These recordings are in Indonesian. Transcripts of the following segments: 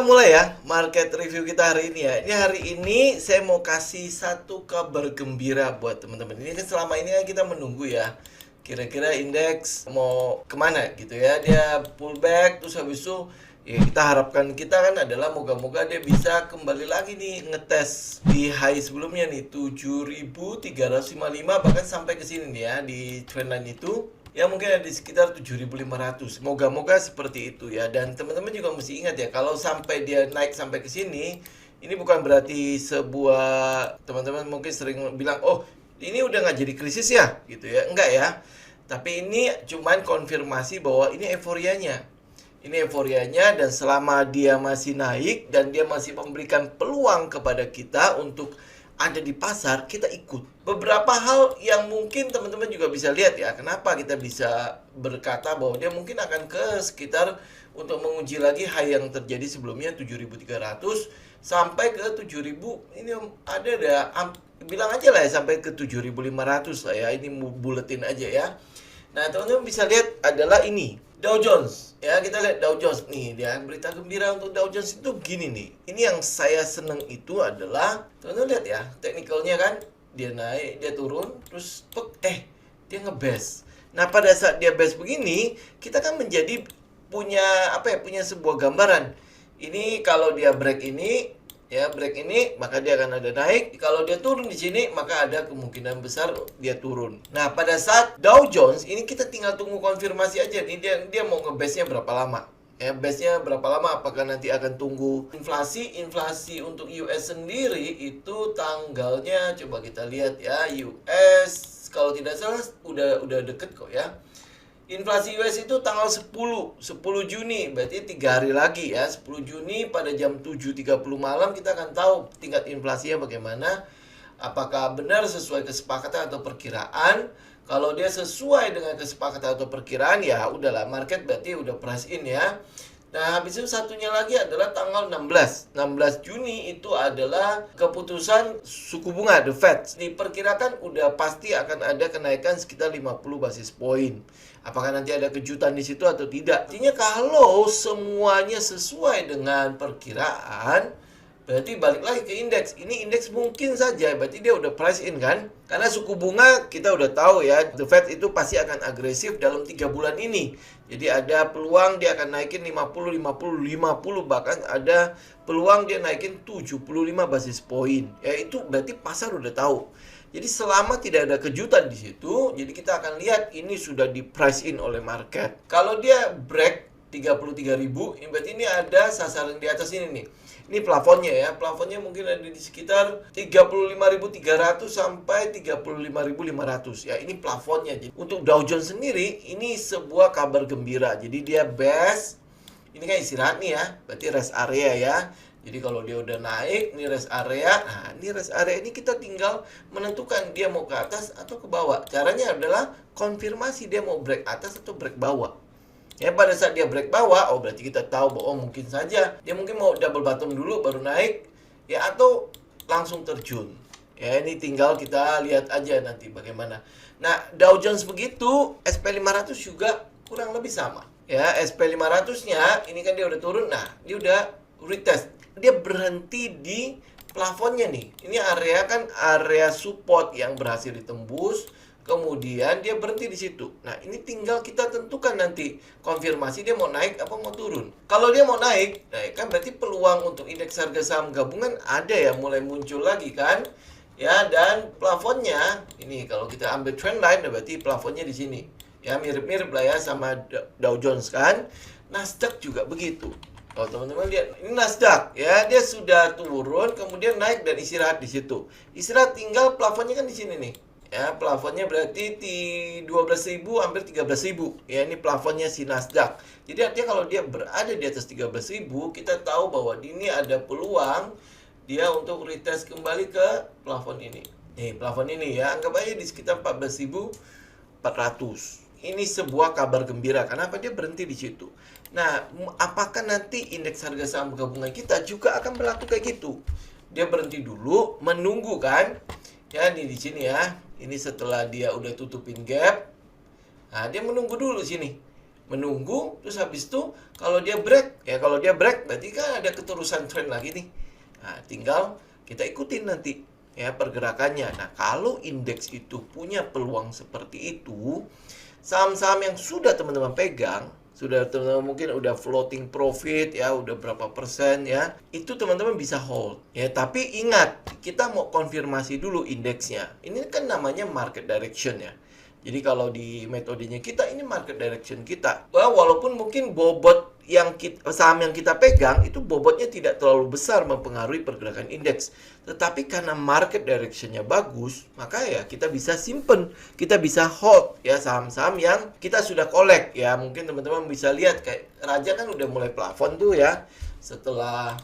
kita mulai ya market review kita hari ini ya. Ini hari ini saya mau kasih satu kabar gembira buat teman-teman. Ini kan selama ini kan kita menunggu ya. Kira-kira indeks mau kemana gitu ya. Dia pullback terus habis itu ya kita harapkan kita kan adalah moga-moga dia bisa kembali lagi nih ngetes di high sebelumnya nih 7.355 bahkan sampai ke sini nih ya di trendline itu. Ya mungkin ada di sekitar 7.500. Moga-moga seperti itu ya. Dan teman-teman juga mesti ingat ya, kalau sampai dia naik sampai ke sini, ini bukan berarti sebuah, teman-teman mungkin sering bilang, oh ini udah nggak jadi krisis ya, gitu ya. Enggak ya. Tapi ini cuman konfirmasi bahwa ini euforianya. Ini euforianya, dan selama dia masih naik dan dia masih memberikan peluang kepada kita untuk ada di pasar, kita ikut. Beberapa hal yang mungkin teman-teman juga bisa lihat ya, kenapa kita bisa berkata bahwa dia mungkin akan ke sekitar untuk menguji lagi high yang terjadi sebelumnya 7.300 sampai ke 7.000. Ini ada bilang aja lah ya sampai ke 7.500 lah ya. Ini buletin aja ya. Nah, teman-teman bisa lihat adalah ini Dow Jones. Ya, kita lihat Dow Jones nih, dia berita gembira untuk Dow Jones itu gini nih. Ini yang saya seneng itu adalah, teman-teman lihat ya, teknikalnya kan, dia naik, dia turun, terus dia nge-bash. Nah, pada saat dia bash begini, kita kan menjadi punya punya sebuah gambaran. Ini kalau dia break ini, ya break ini, maka dia akan ada naik. Kalau dia turun di sini, maka ada kemungkinan besar dia turun. Nah, pada saat Dow Jones ini kita tinggal tunggu konfirmasi aja nih, dia mau nge-base-nya berapa lama. Ya, base-nya berapa lama? Apakah nanti akan tunggu inflasi? Inflasi untuk US sendiri itu tanggalnya coba kita lihat ya. US kalau tidak salah udah deket kok ya. Inflasi US itu tanggal 10 Juni, berarti 3 hari lagi ya. 10 Juni pada jam 7.30 malam kita akan tahu tingkat inflasinya bagaimana. Apakah benar sesuai kesepakatan atau perkiraan. Kalau dia sesuai dengan kesepakatan atau perkiraan, ya udahlah, market berarti udah price in ya. Nah, habis itu satunya lagi adalah tanggal 16 Juni itu adalah keputusan suku bunga The Fed. Diperkirakan udah pasti akan ada kenaikan sekitar 50 basis poin. Apakah nanti ada kejutan di situ atau tidak? Artinya kalau semuanya sesuai dengan perkiraan, berarti balik lagi ke indeks. Ini indeks mungkin saja, berarti dia udah price in kan? Karena suku bunga kita udah tahu ya, The Fed itu pasti akan agresif dalam 3 bulan ini. Jadi ada peluang dia akan naikin 50, 50, 50, bahkan ada peluang dia naikin 75 basis poin. Ya itu berarti pasar udah tahu. Jadi selama tidak ada kejutan di situ, jadi kita akan lihat ini sudah di price in oleh market. Kalau dia break 33.000, berarti ini ada sasaran di atas ini nih. Ini plafonnya ya, plafonnya mungkin ada di sekitar 35.300 sampai 35.500 ya. Ini plafonnya. Jadi untuk Dow Jones sendiri ini sebuah kabar gembira. Jadi dia best. Ini kan istirahat nih ya, berarti rest area ya. Jadi kalau dia udah naik, ini rest area. Nah, ini rest area ini kita tinggal menentukan dia mau ke atas atau ke bawah. Caranya adalah konfirmasi dia mau break atas atau break bawah. Ya, pada saat dia break bawah, oh berarti kita tahu bahwa mungkin saja dia mungkin mau double bottom dulu baru naik ya, atau langsung terjun. Ya, ini tinggal kita lihat aja nanti bagaimana. Nah, Dow Jones begitu, SP500 juga kurang lebih sama. Ya, SP500-nya ini kan dia udah turun. Nah, dia udah retest. Dia berhenti di plafonnya nih. Ini area kan area support yang berhasil ditembus. Kemudian dia berhenti di situ. Nah, ini tinggal kita tentukan nanti konfirmasi dia mau naik apa mau turun. Kalau dia mau naik, nah kan berarti peluang untuk indeks harga saham gabungan ada ya, mulai muncul lagi kan. Ya, dan plafonnya ini kalau kita ambil trendline berarti plafonnya di sini. Ya, mirip-mirip lah ya sama Dow Jones kan. Nasdaq juga begitu. Kalau teman-teman lihat, ini Nasdaq ya, dia sudah turun, kemudian naik dan istirahat di situ. Istirahat tinggal plafonnya kan di sini nih. Ya, plafonnya berarti di 12.000 hampir 13.000. Ya, ini plafonnya si Nasdaq. Jadi artinya kalau dia berada di atas 13.000, kita tahu bahwa ini ada peluang dia untuk retest kembali ke plafon ini. Nih, plafon ini ya, anggap aja di sekitar 14.400. Ini sebuah kabar gembira. Kenapa dia berhenti di situ? Nah, apakah nanti indeks harga saham gabungan kita juga akan berlaku kayak gitu? Dia berhenti dulu, menunggu kan? Ya, ini di sini ya. Ini setelah dia udah tutupin gap. Nah, dia menunggu dulu sini. menunggu, terus habis itu kalau dia break, ya kalau dia break berarti kan ada keterusan tren lagi nih. Nah, tinggal kita ikutin nanti ya pergerakannya. Nah, kalau indeks itu punya peluang seperti itu, saham-saham yang sudah teman-teman pegang, sudah teman-teman mungkin udah floating profit ya, udah berapa persen ya, itu teman-teman bisa hold ya. Tapi ingat, kita mau konfirmasi dulu indeksnya. Ini kan namanya market direction ya. Jadi kalau di metodenya kita, ini market direction kita. Walaupun mungkin bobot saham yang kita pegang itu bobotnya tidak terlalu besar mempengaruhi pergerakan indeks. Tetapi karena market directionnya bagus, maka ya kita bisa simpen, kita bisa hold ya saham-saham yang kita sudah collect ya. Mungkin teman-teman bisa lihat kayak Raja kan udah mulai plafon tuh ya. Setelah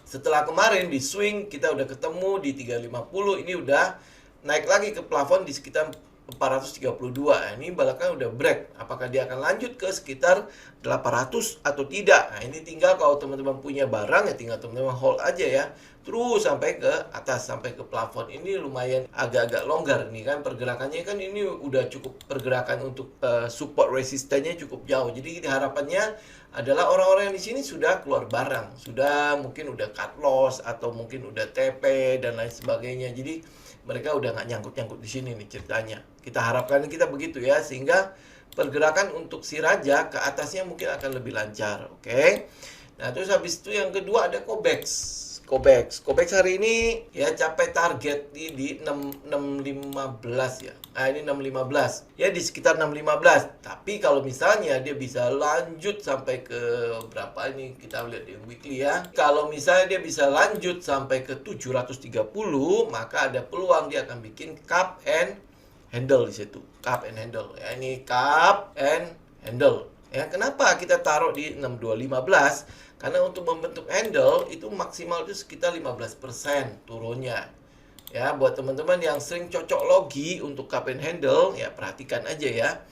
kemarin di swing kita udah ketemu di 350, ini udah naik lagi ke plafon di sekitar 432. Ini balakan udah break. Apakah dia akan lanjut ke sekitar 800 atau tidak? Nah, ini tinggal kalau teman-teman punya barang ya tinggal teman-teman hold aja ya. Terus sampai ke atas, sampai ke plafon. Ini lumayan agak-agak longgar nih kan pergerakannya kan, ini udah cukup pergerakan untuk support resistennya cukup jauh. Jadi harapannya adalah orang-orang yang di sini sudah keluar barang, sudah mungkin udah cut loss atau mungkin udah TP dan lain sebagainya. Jadi mereka udah nggak nyangkut-nyangkut di sini nih ceritanya. Kita harapkan kita begitu ya, sehingga pergerakan untuk si Raja ke atasnya mungkin akan lebih lancar. Oke. Nah, terus habis itu yang kedua ada Cobex. Cobex hari ini ya capai target di 615 ya. Nah, ini 615. Ya di sekitar 615. Tapi kalau misalnya dia bisa lanjut sampai ke berapa ini, kita lihat di weekly ya. Kalau misalnya dia bisa lanjut sampai ke 730, maka ada peluang dia akan bikin cup and handle di situ. Cup and handle. Ya, ini cup and handle. Ya, kenapa kita taruh di 6215? Karena untuk membentuk handle itu maksimal itu sekitar 15% turunnya. Ya, buat teman-teman yang sering cocok logi untuk cup and handle, ya perhatikan aja ya.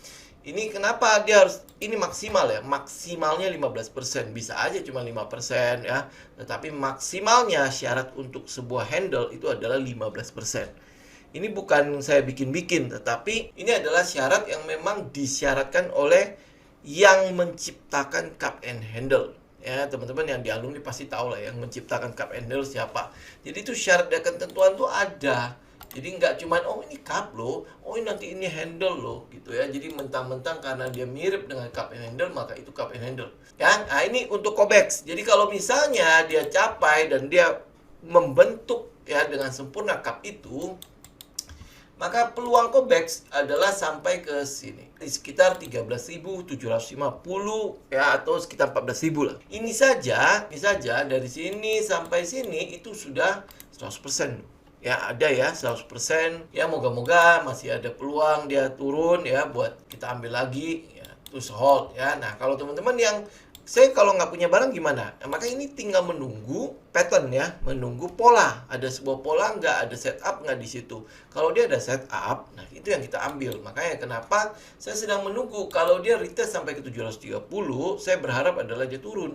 Ini kenapa dia harus ini maksimal ya? Maksimalnya 15%, bisa aja cuma 5% ya. Tetapi maksimalnya syarat untuk sebuah handle itu adalah 15%. Ini bukan saya bikin-bikin, tetapi ini adalah syarat yang memang disyaratkan oleh yang menciptakan cup and handle. Ya, teman-teman yang di alumni pasti tahu lah yang menciptakan cup and handle siapa. Jadi itu syarat dan ketentuan tuh ada. Jadi nggak cuman, oh ini cup loh, oh ini nanti ini handle loh, gitu ya. Jadi mentang-mentang karena dia mirip dengan cup and handle, maka itu cup and handle. Ya, nah ini untuk Cobex. Jadi kalau misalnya dia capai dan dia membentuk ya dengan sempurna cup itu, maka peluang Cobex adalah sampai ke sini di sekitar 13.750 ya, atau sekitar 14.000 lah. Ini saja dari sini sampai sini itu sudah 100%. Ya, ada ya 100%. Ya, moga-moga masih ada peluang dia turun ya buat kita ambil lagi ya, terus hold ya. Nah, kalau teman-teman yang saya kalau nggak punya barang gimana? Nah, maka ini tinggal menunggu pattern ya, menunggu pola. Ada sebuah pola nggak, ada setup nggak di situ. Kalau dia ada setup, nah itu yang kita ambil. Makanya kenapa saya sedang menunggu. Kalau dia retest sampai ke 730, saya berharap adalah dia turun.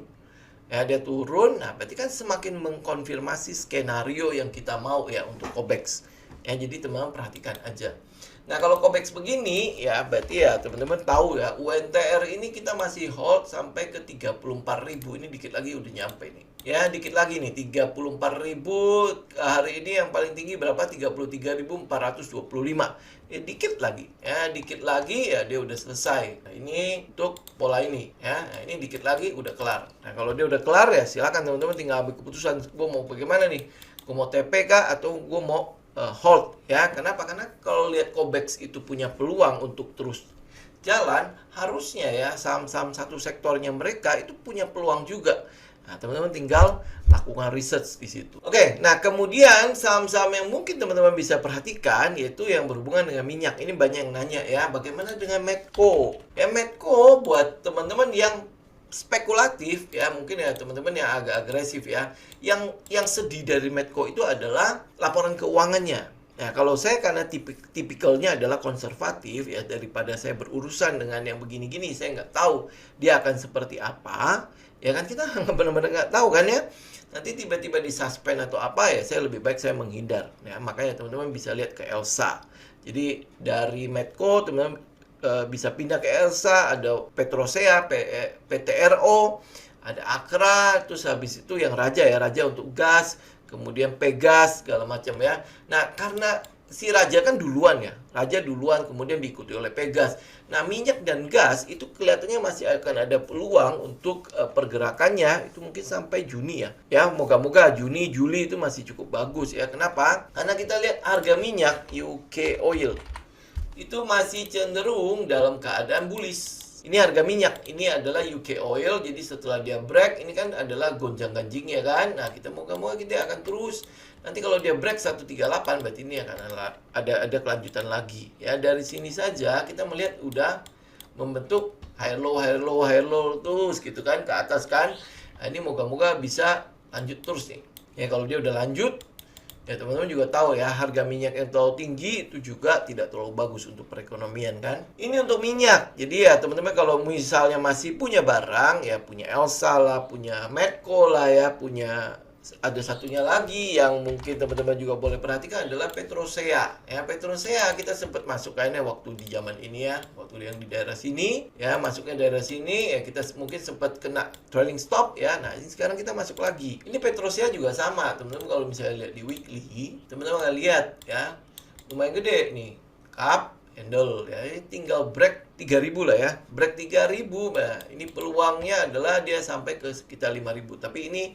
Ya, dia turun, nah berarti kan semakin mengkonfirmasi skenario yang kita mau ya untuk Cobex. Ya, jadi teman-teman perhatikan aja. Nah, kalau Cobex begini, ya berarti ya teman-teman tahu ya, UNTR ini kita masih hold sampai ke 34.000. Ini dikit lagi udah nyampe nih. Ya, dikit lagi nih, 34.000. Hari ini yang paling tinggi berapa? 33.425. Ya, dikit lagi. Ya, dikit lagi ya dia udah selesai. Nah, ini untuk pola ini. Ya, nah, ini dikit lagi udah kelar. Nah, kalau dia udah kelar ya silakan teman-teman tinggal ambil keputusan. Gue mau bagaimana nih? Gue mau TP kah atau gue mau hold ya. Kenapa? Karena kalau lihat Cobex itu punya peluang untuk terus jalan, harusnya ya saham-saham satu sektornya mereka itu punya peluang juga. Nah, teman-teman tinggal lakukan research di situ. Oke, nah kemudian saham-saham yang mungkin teman-teman bisa perhatikan yaitu yang berhubungan dengan minyak. Ini banyak yang nanya ya, bagaimana dengan Medco? Ya, Medco buat teman-teman yang spekulatif ya, mungkin ya teman-teman yang agak agresif ya, yang sedih dari Medco itu adalah laporan keuangannya. Nah, kalau saya karena tipikalnya adalah konservatif ya, daripada saya berurusan dengan yang begini-gini, saya nggak tahu dia akan seperti apa ya kan, kita benar-benar nggak tahu kan ya, nanti tiba-tiba disuspend atau apa ya, saya lebih baik saya menghindar ya. Makanya teman-teman bisa lihat ke Elsa. Jadi dari Medco teman-teman bisa pindah ke Elsa, ada Petrosea, PTRO, ada Akra, terus habis itu yang Raja ya, Raja untuk gas, kemudian Pegas segala macam ya. Nah, karena si Raja kan duluan ya, Raja duluan kemudian diikuti oleh Pegas. Nah, minyak dan gas itu kelihatannya masih akan ada peluang untuk pergerakannya itu mungkin sampai Juni ya. Ya, moga-moga Juni, Juli itu masih cukup bagus ya. Kenapa? Karena kita lihat harga minyak UK oil itu masih cenderung dalam keadaan bullish. Ini harga minyak, ini adalah UK oil, jadi setelah dia break, ini kan adalah gonjang-ganjing ya kan. Nah, kita moga-moga kita akan terus. Nanti kalau dia break 138, berarti ini akan ada kelanjutan lagi. Ya, dari sini saja kita melihat udah membentuk high low terus gitu kan, ke atas kan. Nah, ini moga-moga bisa lanjut terus nih. Ya, kalau dia udah lanjut, ya teman-teman juga tahu ya, harga minyak yang terlalu tinggi itu juga tidak terlalu bagus untuk perekonomian kan. Ini untuk minyak. Jadi ya teman-teman kalau misalnya masih punya barang, ya punya Elsa lah, punya Medco lah ya, punya ada satunya lagi yang mungkin teman-teman juga boleh perhatikan adalah Petrosea. Ya, Petrosea kita sempat masukkannya waktu di zaman ini ya, waktu yang di daerah sini ya, masuknya daerah sini ya, kita mungkin sempat kena trailing stop ya. Nah, ini sekarang kita masuk lagi. Ini Petrosea juga sama, teman-teman kalau misalnya lihat di weekly, teman-teman nggak lihat ya, lumayan gede nih. Cup handle ya, ini tinggal break 3000 lah ya. Break 3000. Nah, ini peluangnya adalah dia sampai ke sekitar 5000. Tapi ini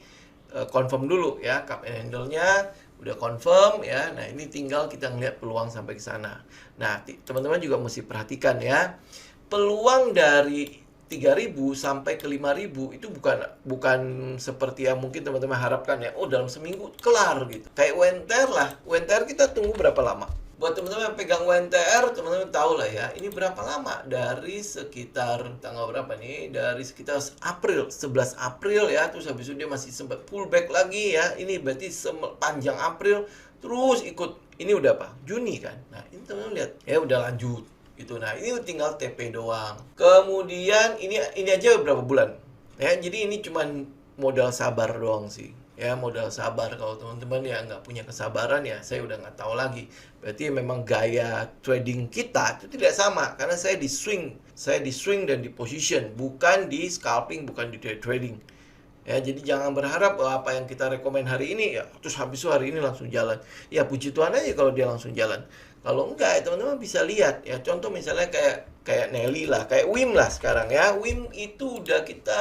confirm dulu ya, cup and handle-nya udah confirm ya. Nah, ini tinggal kita ngeliat peluang sampai ke sana. Nah, teman-teman juga mesti perhatikan ya. Peluang dari 3000 sampai ke 5000 itu bukan seperti yang mungkin teman-teman harapkan ya. Oh, dalam seminggu kelar gitu. Kayak WNTR lah. WNTR kita tunggu berapa lama? Buat teman-teman yang pegang WNTR, teman-teman tahu lah ya, ini berapa lama? Dari sekitar tanggal berapa nih? Dari sekitar April, 11 April ya, terus habis itu dia masih sempat pullback lagi ya. Ini berarti panjang April, terus ikut, ini udah apa? Juni kan? Nah, ini teman-teman lihat, ya udah lanjut gitu. Nah, ini tinggal TP doang. Kemudian ini aja berapa bulan? Ya, jadi ini cuman modal sabar doang sih. Ya, modal sabar. Kalau teman-teman ya nggak punya kesabaran ya saya udah nggak tahu lagi. Berarti memang gaya trading kita itu tidak sama. Karena saya di swing dan di position, bukan di scalping, bukan di trading. Ya, jadi jangan berharap apa yang kita rekomen hari ini ya terus habis itu hari ini langsung jalan. Ya puji Tuhan aja kalau dia langsung jalan. Kalau enggak ya teman-teman bisa lihat ya, contoh misalnya kayak Nelly lah, kayak Wim lah sekarang ya. Wim itu udah kita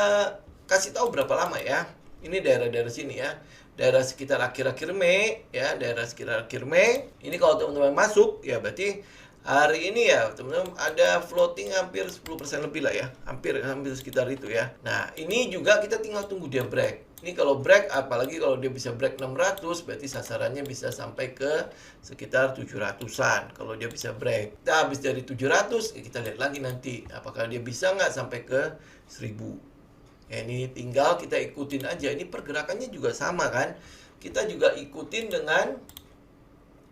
kasih tahu berapa lama ya. Ini daerah-daerah sini ya. Daerah sekitar akhir-akhir Mei ya, daerah sekitar akhir Mei. Ini kalau teman-teman masuk ya berarti hari ini ya teman-teman ada floating hampir 10% lebih lah ya. Hampir sekitar itu ya. Nah, ini juga kita tinggal tunggu dia break. Ini kalau break, apalagi kalau dia bisa break 600, berarti sasarannya bisa sampai ke sekitar 700-an. Kalau dia bisa break. Kita habis dari 700, ya kita lihat lagi nanti. Apakah dia bisa nggak sampai ke 1000. Ya, ini tinggal kita ikutin aja. Ini pergerakannya juga sama kan. Kita juga ikutin dengan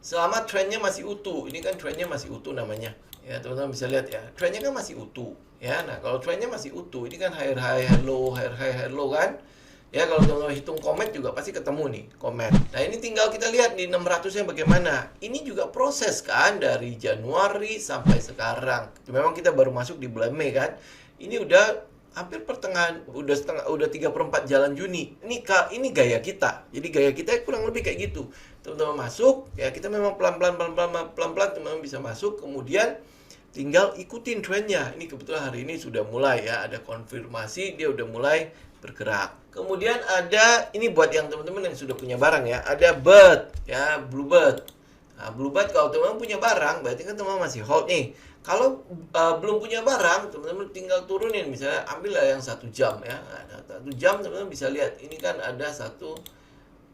selama trennya masih utuh. Ini kan trennya masih utuh namanya. Ya, teman-teman bisa lihat ya. Trennya kan masih utuh. Ya, nah kalau trennya masih utuh, ini kan high low kan. Ya, kalau teman-teman hitung komet juga pasti ketemu nih, komet. Nah, ini tinggal kita lihat di 600-nya bagaimana. Ini juga proses kan dari Januari sampai sekarang. Memang kita baru masuk di bulan Mei kan. Ini udah hampir pertengahan, udah 3/4 jalan Juni. Ini gaya kita. Jadi gaya kita kurang lebih kayak gitu. Teman-teman masuk, ya kita memang pelan-pelan teman-teman bisa masuk, kemudian tinggal ikutin trennya. Ini kebetulan hari ini sudah mulai ya, ada konfirmasi dia udah mulai bergerak. Kemudian ada ini buat yang teman-teman yang sudah punya barang ya, ada bird ya, bluebird. Nah, bluebird kalau teman-teman punya barang, berarti kan teman-teman masih hold nih. Kalau belum punya barang, teman-teman tinggal turunin. Misalnya ambillah yang 1 jam ya. Nah, 1 jam teman-teman bisa lihat. Ini kan ada satu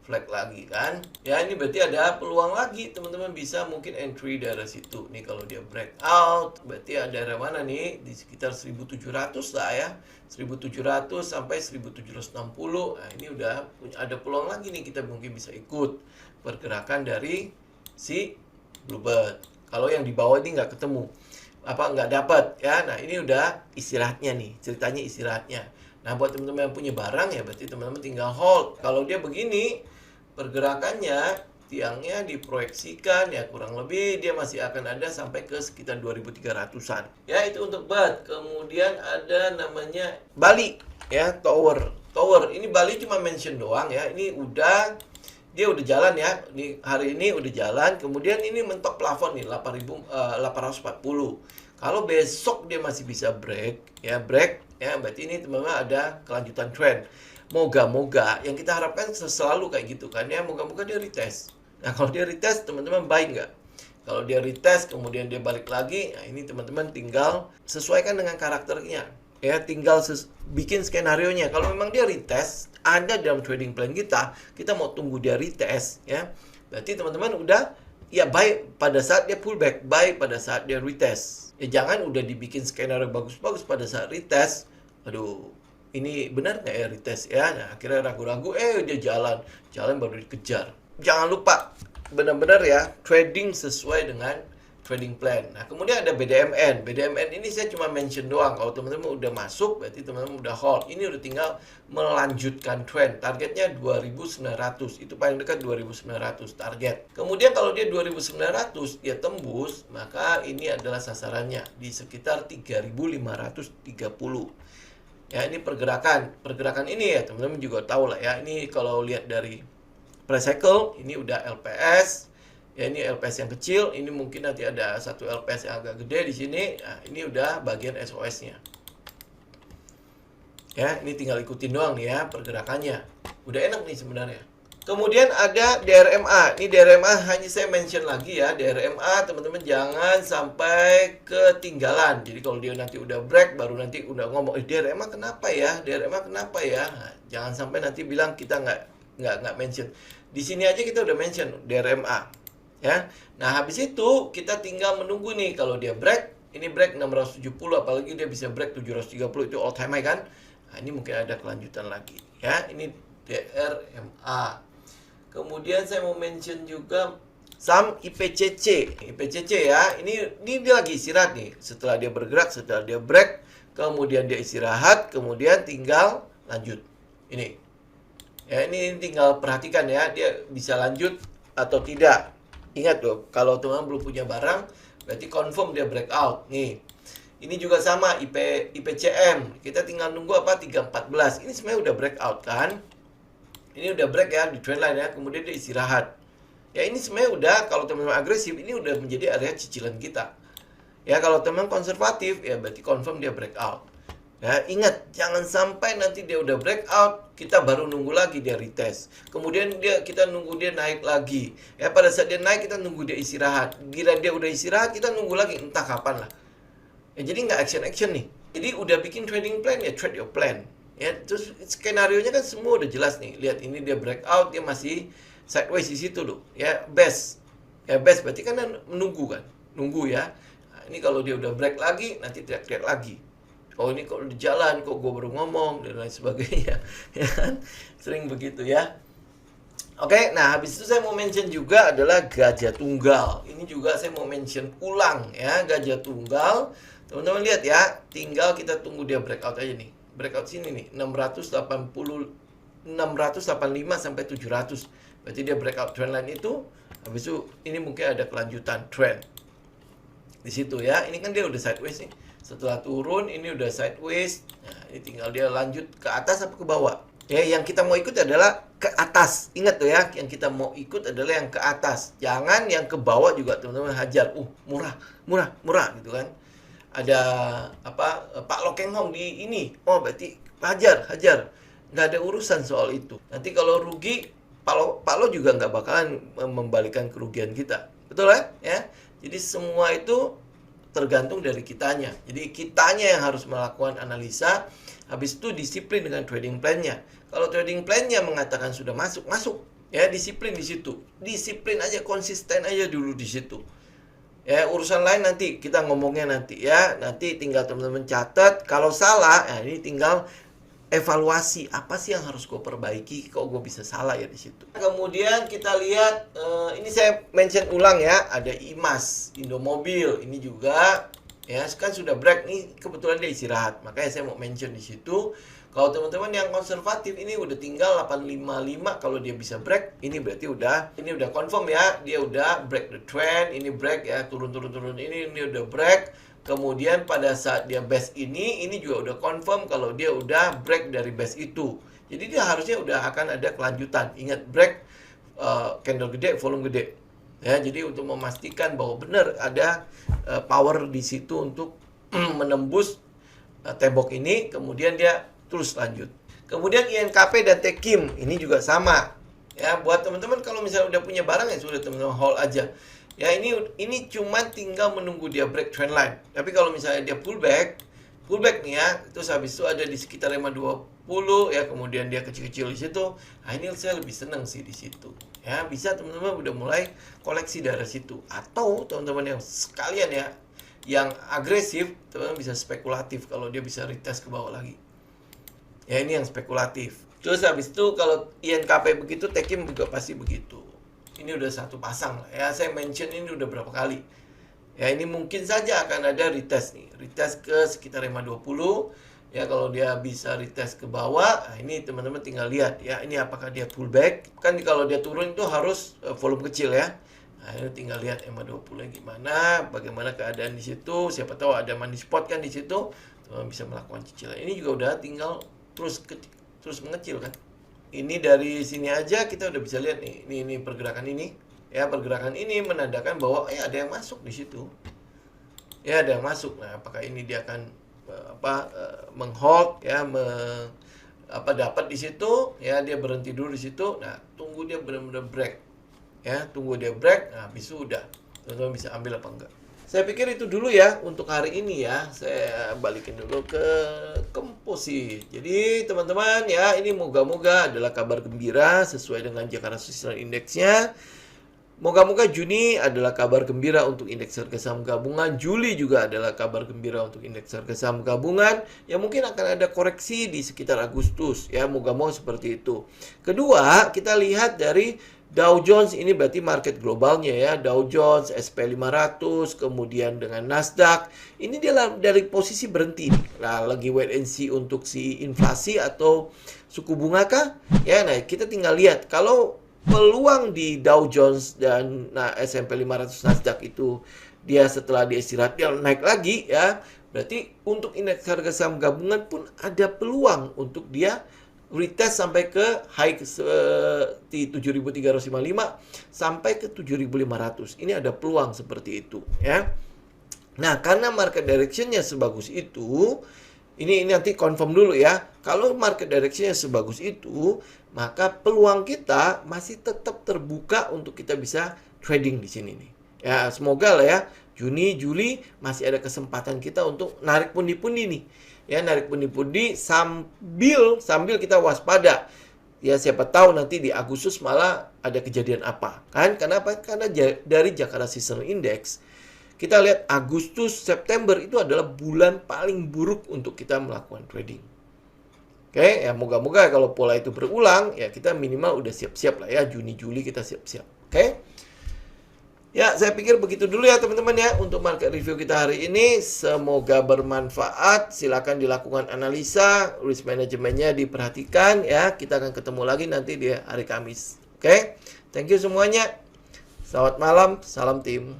flag lagi kan. Ya, ini berarti ada peluang lagi. Teman-teman bisa mungkin entry dari situ. Nih kalau dia breakout, berarti ada daerah mana nih? Di sekitar 1700 lah ya. 1700 sampai 1760. Nah, ini udah ada peluang lagi nih. Kita mungkin bisa ikut pergerakan dari si bluebird. Kalau yang di bawah ini nggak ketemu, nggak dapat ya. Nah, ini udah istirahatnya nih, ceritanya istirahatnya. Nah, buat teman-teman yang punya barang ya berarti teman-teman tinggal hold. Kalau dia begini pergerakannya tiangnya diproyeksikan ya kurang lebih dia masih akan ada sampai ke sekitar 2.300-an. Ya, itu untuk BAT. Kemudian ada namanya Bali ya, tower. Ini Bali cuma mention doang ya. Ini dia udah jalan ya. Ini hari ini udah jalan. Kemudian ini mentok plafon nih 8.840. Kalau besok dia masih bisa break ya, berarti ini teman-teman ada kelanjutan trend. Moga-moga yang kita harapkan selalu kayak gitu kan ya, moga-moga dia retest. Nah, kalau dia retest, teman-teman buy nggak? Kalau dia retest kemudian dia balik lagi, nah ini teman-teman tinggal sesuaikan dengan karakternya ya, tinggal bikin skenario-nya. Kalau memang dia retest ada dalam trading plan kita mau tunggu dia retest ya, berarti teman-teman udah ya buy pada saat dia pullback, buy pada saat dia retest ya. Jangan udah dibikin skenario bagus-bagus pada saat retest, aduh ini benar nggak ya retest ya, nah akhirnya ragu-ragu, dia jalan baru dikejar. Jangan lupa benar-benar ya trading sesuai dengan trading plan. Nah, kemudian ada BDMN. BDMN ini saya cuma mention doang. Kalau teman-teman udah masuk, berarti teman-teman udah hold. Ini udah tinggal melanjutkan trend. Targetnya 2.900. Itu paling dekat 2.900 target. Kemudian kalau dia 2.900, dia tembus, maka ini adalah sasarannya di sekitar 3.530. Ya, ini pergerakan ini ya teman-teman juga tahu lah ya. Ini kalau lihat dari price cycle, ini udah LPS. Ya, ini LPS yang kecil, ini mungkin nanti ada satu LPS yang agak gede di sini. Nah, ini udah bagian SOS-nya. Ya, ini tinggal ikutin doang nih ya pergerakannya. Udah enak nih sebenarnya. Kemudian ada DRMA. Ini DRMA hanya saya mention lagi ya. DRMA teman-teman jangan sampai ketinggalan. Jadi kalau dia nanti udah break baru nanti udah ngomong, DRMA kenapa ya? DRMA kenapa ya? Nah, jangan sampai nanti bilang kita nggak mention. Di sini aja kita udah mention DRMA. Ya. Nah, habis itu kita tinggal menunggu nih kalau dia break. Ini break 670, apalagi dia bisa break 730, itu all time high kan? Nah, ini mungkin ada kelanjutan lagi. Ya, ini DRMA. Kemudian saya mau mention juga saham IPCC. IPCC ya, ini dia lagi istirahat nih. Setelah dia bergerak, setelah dia break, kemudian dia istirahat, kemudian tinggal lanjut. Ini. Ya, ini tinggal perhatikan ya, dia bisa lanjut atau tidak. Ingat loh, kalau teman-teman belum punya barang, berarti confirm dia breakout. Nih. Ini juga sama IPCM. Kita tinggal nunggu apa 314. Ini sebenarnya udah breakout kan? Ini udah break ya di trendline ya, kemudian dia istirahat. Ya, ini sebenarnya udah, kalau teman-teman agresif, ini udah menjadi area cicilan kita. Ya, kalau teman konservatif, ya berarti confirm dia breakout. Ya, ingat, jangan sampai nanti dia udah breakout, kita baru nunggu lagi dia retest. Kemudian kita nunggu dia naik lagi. Ya, pada saat dia naik, kita nunggu dia istirahat. Gila dia udah istirahat, kita nunggu lagi, entah kapan lah. Ya, jadi nggak action nih. Jadi udah bikin trading plan, ya trade your plan. Ya, terus skenario-nya kan semua udah jelas nih. Lihat ini dia breakout, dia masih sideways di situ loh. Ya, best. Ya, best berarti kan menunggu kan. Nunggu ya. Nah, ini kalau dia udah break lagi, nanti teriak-teriak lagi. Oh, ini kok udah jalan, kok gue baru ngomong dan lain sebagainya. Ya kan? Sering begitu ya. Oke, nah habis itu saya mau mention juga adalah gajah tunggal. Ini juga saya mau mention ulang ya, gajah tunggal. Teman-teman lihat ya, tinggal kita tunggu dia breakout aja nih. Breakout sini nih 685 sampai 700. Berarti dia breakout trendline itu. Habis itu ini mungkin ada kelanjutan trend di situ ya. Ini kan dia udah sideways nih. Setelah turun ini udah sideways. Nah, ini tinggal dia lanjut ke atas apa ke bawah. Ya, yang kita mau ikut adalah ke atas. Ingat tuh ya, yang kita mau ikut adalah yang ke atas. Jangan yang ke bawah juga teman-teman hajar. Murah gitu kan. Ada apa Pak Lokeng Hong di ini, berarti hajar, nggak ada urusan soal itu. Nanti kalau rugi Pak Lo juga nggak bakalan membalikan kerugian kita, betul ya? Jadi semua itu tergantung dari kitanya. Jadi kitanya yang harus melakukan analisa, habis itu disiplin dengan trading plan-nya. Kalau trading plan-nya mengatakan sudah masuk ya, disiplin di situ, disiplin aja, konsisten aja dulu di situ. Ya, urusan lain nanti kita ngomongnya nanti ya. Nanti tinggal teman-teman catat. Kalau salah, ya ini tinggal evaluasi. Apa sih yang harus gue perbaiki? Kok gue bisa salah ya di situ. Kemudian kita lihat, ini saya mention ulang ya. Ada IMAS, Indomobil. Ini juga ya kan sudah break nih. Kebetulan dia istirahat. Makanya saya mau mention di situ. Kalau teman-teman yang konservatif ini udah tinggal 855, kalau dia bisa break, ini berarti ini udah confirm ya, dia udah break the trend, ini break ya, turun ini udah break. Kemudian pada saat dia base ini juga udah confirm kalau dia udah break dari base itu. Jadi dia harusnya udah akan ada kelanjutan. Ingat, break candle gede, volume gede. Ya, jadi untuk memastikan bahwa benar ada power di situ untuk menembus tembok ini, kemudian dia terus lanjut. Kemudian INKP dan Tekim ini juga sama. Ya, buat teman-teman kalau misalnya udah punya barang ya sudah teman-teman hold aja. Ya, ini cuma tinggal menunggu dia break trend line. Tapi kalau misalnya dia pullback nih ya, terus habis itu ada di sekitar 520 ya, kemudian dia kecil-kecil di situ. Nah, ini saya lebih senang sih di situ. Ya, bisa teman-teman udah mulai koleksi dari situ. Atau teman-teman yang sekalian ya, yang agresif, teman-teman bisa spekulatif kalau dia bisa retest ke bawah lagi. Ya, ini yang spekulatif. Terus habis itu kalau INKP begitu, Tekim juga pasti begitu. Ini udah satu pasang lah ya. Saya mention ini udah berapa kali. Ya, ini mungkin saja akan ada retest nih. Retest ke sekitar 520. Ya, kalau dia bisa retest ke bawah, nah ini teman-teman tinggal lihat ya. Ini apakah dia pullback. Kan kalau dia turun itu harus volume kecil ya. Nah, ini tinggal lihat 520 gimana, bagaimana keadaan di situ. Siapa tahu ada money spot kan di situ. Teman bisa melakukan cicilan. Ini juga udah tinggal terus mengecil kan. Ini dari sini aja kita udah bisa lihat nih. Ini pergerakan ini. Ya, pergerakan ini menandakan bahwa ada yang masuk di situ. Ya, ada yang masuk. Nah, apakah ini dia akan menghold ya, dapat di situ ya, dia berhenti dulu di situ. Nah, tunggu dia benar-benar break. Ya, tunggu dia break. Nah, habis itu udah. Teman-teman bisa ambil apa enggak. Saya pikir itu dulu ya untuk hari ini ya. Saya balikin dulu ke komposisi. Jadi teman-teman ya, ini moga-moga adalah kabar gembira sesuai dengan Jakarta Seasonal Index-nya. Moga-moga Juni adalah kabar gembira untuk indeks harga saham gabungan. Juli juga adalah kabar gembira untuk indeks harga saham gabungan. Ya, mungkin akan ada koreksi di sekitar Agustus. Ya, moga-moga seperti itu. Kedua, kita lihat dari Dow Jones, ini berarti market globalnya ya. Dow Jones, SP 500, kemudian dengan Nasdaq. Ini dia dari posisi berhenti. Nah, lagi wait and see untuk si inflasi atau suku bunga kah? Ya, nah kita tinggal lihat. Kalau peluang di Dow Jones dan S&P 500 Nasdaq itu dia setelah dia istirahat dia naik lagi ya. Berarti untuk indeks harga saham gabungan pun ada peluang untuk dia retest sampai ke high di 7.355 sampai ke 7.500. Ini ada peluang seperti itu ya. Nah, karena market direction-nya sebagus itu, ini nanti confirm dulu ya. Kalau market direction-nya sebagus itu, maka peluang kita masih tetap terbuka untuk kita bisa trading di sini nih. Ya, semoga lah ya. Juni, Juli masih ada kesempatan kita untuk narik pundi-pundi nih. Ya, narik pundi-pundi sambil kita waspada. Ya, siapa tahu nanti di Agustus malah ada kejadian apa. Kan? Kenapa? Karena dari Jakarta Seasonal Index, kita lihat Agustus, September itu adalah bulan paling buruk untuk kita melakukan trading. Oke, ya moga-moga kalau pola itu berulang, ya kita minimal udah siap-siap lah ya. Juni, Juli kita siap-siap. Oke? Ya, saya pikir begitu dulu ya teman-teman ya untuk market review kita hari ini. Semoga bermanfaat. Silakan dilakukan analisa, risk manajemennya diperhatikan ya. Kita akan ketemu lagi nanti di hari Kamis. Oke? Thank you semuanya. Selamat malam, salam tim.